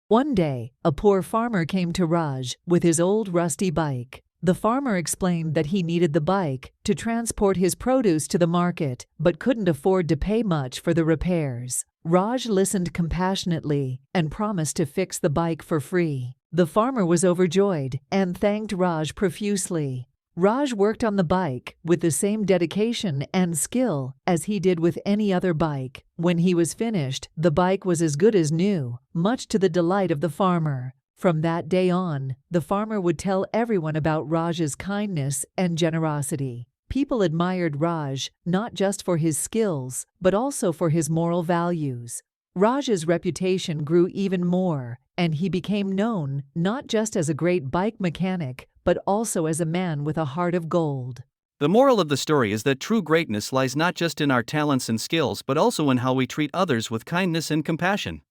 One day, a poor farmer came to Raj with his old rusty bike. The farmer explained that he needed the bike to transport his produce to the market, but couldn't afford to pay much for the repairs. Raj listened compassionately and promised to fix the bike for free. The farmer was overjoyed and thanked Raj profusely. Raj worked on the bike with the same dedication and skill as he did with any other bike. When he was finished, the bike was as good as new, much to the delight of the farmer. From that day on, the farmer would tell everyone about Raj's kindness and generosity. People admired Raj not just for his skills, but also for his moral values. Raj's reputation grew even more, and he became known not just as a great bike mechanic, but also as a man with a heart of gold. The moral of the story is that true greatness lies not just in our talents and skills but also in how we treat others with kindness and compassion.